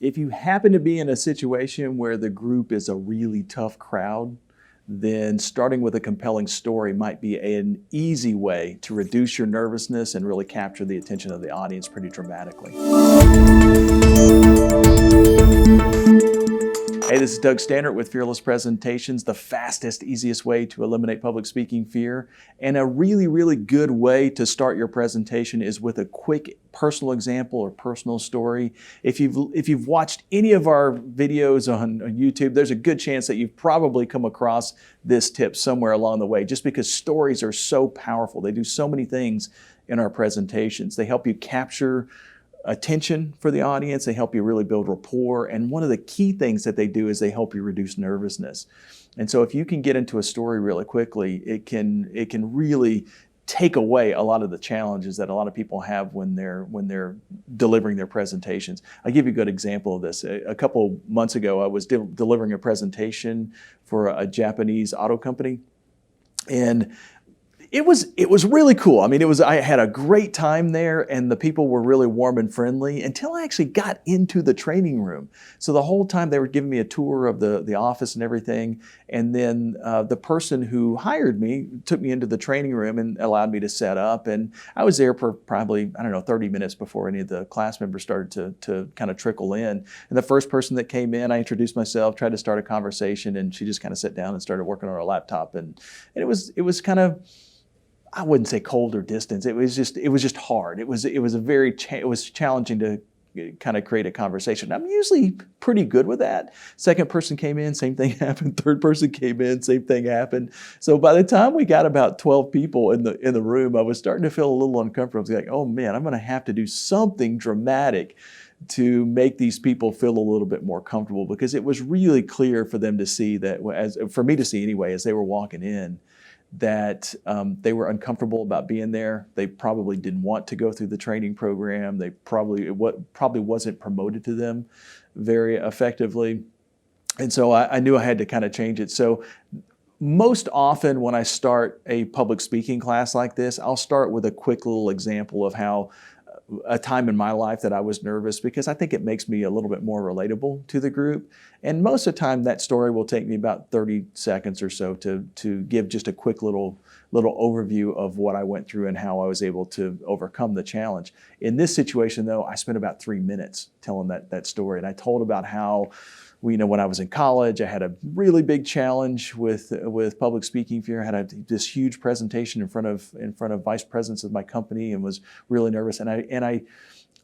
If you happen to be in a situation where the group is a really tough crowd, then starting with a compelling story might be an easy way to reduce your nervousness and really capture the attention of the audience pretty dramatically. Hey, this is Doug Standard with Fearless Presentations, the fastest, easiest way to eliminate public speaking fear. And a really, really good way to start your presentation is with a quick personal example or personal story. If you've watched any of our videos on YouTube, there's a good chance that you've probably come across this tip somewhere along the way, just because stories are so powerful. They do so many things in our presentations. They help you capture attention for the audience. They help you really build rapport. And one of the key things that they do is they help you reduce nervousness. And so if you can get into a story really quickly, it can really take away a lot of the challenges that a lot of people have when they're delivering their presentations. I'll give you a good example of this. A couple months ago, I was delivering a presentation for a Japanese auto company, and it was really cool. I mean, I had a great time there, and the people were really warm and friendly until I actually got into the training room. So the whole time they were giving me a tour of the office and everything, and then the person who hired me took me into the training room and allowed me to set up. And I was there for probably, 30 minutes before any of the class members started to kind of trickle in. And the first person that came in, I introduced myself, tried to start a conversation, and she just kind of sat down and started working on her laptop. And it was kind of, I wouldn't say cold or distant. It was just hard. It was challenging to kind of create a conversation. I'm usually pretty good with that. Second person came in, same thing happened. Third person came in, same thing happened. So by the time we got about 12 people in the room, I was starting to feel a little uncomfortable. I was like, oh man, I'm going to have to do something dramatic to make these people feel a little bit more comfortable, because it was really clear for them to see that, for me to see anyway, as they were walking in, that they were uncomfortable about being there. They probably didn't want to go through the training program. It probably wasn't promoted to them very effectively. And so I knew I had to kind of change it. So most often when I start a public speaking class like this, I'll start with a quick little example of how a time in my life that I was nervous, because I think it makes me a little bit more relatable to the group. And most of the time that story will take me about 30 seconds or so to give just a quick little overview of what I went through and how I was able to overcome the challenge. In this situation though, I spent about 3 minutes telling that story. And I told about how, when I was in college, I had a really big challenge with public speaking fear. I had this huge presentation in front of vice presidents of my company and was really nervous. And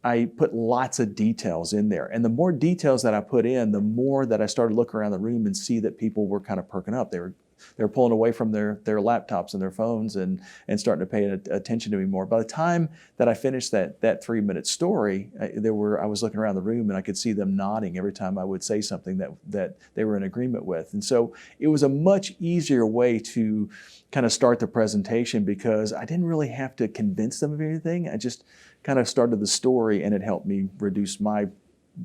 I put lots of details in there. And the more details that I put in, the more that I started to look around the room and see that people were kind of perking up. They were pulling away from their laptops and their phones and starting to pay attention to me more. By the time that I finished that 3-minute story, I was looking around the room and I could see them nodding every time I would say something that they were in agreement with. And so it was a much easier way to kind of start the presentation, because I didn't really have to convince them of anything. I just kind of started the story, and it helped me reduce my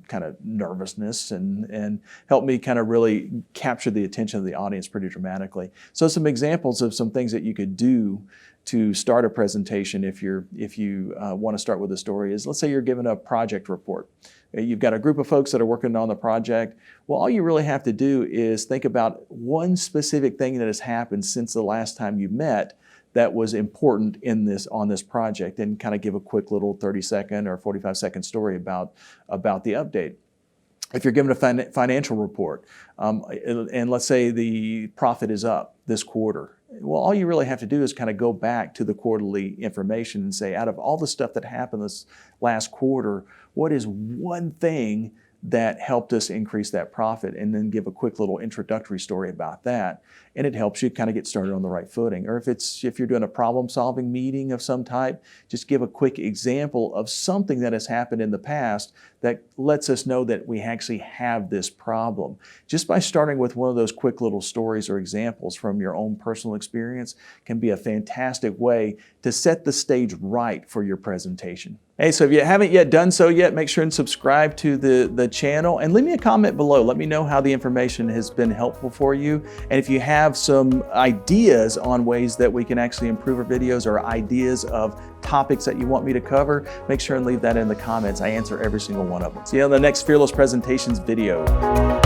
kind of nervousness and help me kind of really capture the attention of the audience pretty dramatically. So some examples of some things that you could do to start a presentation if you want to start with a story is, let's say you're given a project report. You've got a group of folks that are working on the project. Well, all you really have to do is think about one specific thing that has happened since the last time you met that was important on this project, and kind of give a quick little 30-second or 45-second story about the update. If you're given a financial report, and let's say the profit is up this quarter, well, all you really have to do is kind of go back to the quarterly information and say, out of all the stuff that happened this last quarter, what is one thing that helped us increase that profit? And then give a quick little introductory story about that. And it helps you kind of get started on the right footing. Or if you're doing a problem-solving meeting of some type, just give a quick example of something that has happened in the past that lets us know that we actually have this problem. Just by starting with one of those quick little stories or examples from your own personal experience can be a fantastic way to set the stage right for your presentation. Hey, so if you haven't yet done so yet, make sure and subscribe to the channel and leave me a comment below. Let me know how the information has been helpful for you. And if you have some ideas on ways that we can actually improve our videos, or ideas of topics that you want me to cover, make sure and leave that in the comments. I answer every single one of them. See you on the next Fearless Presentations video.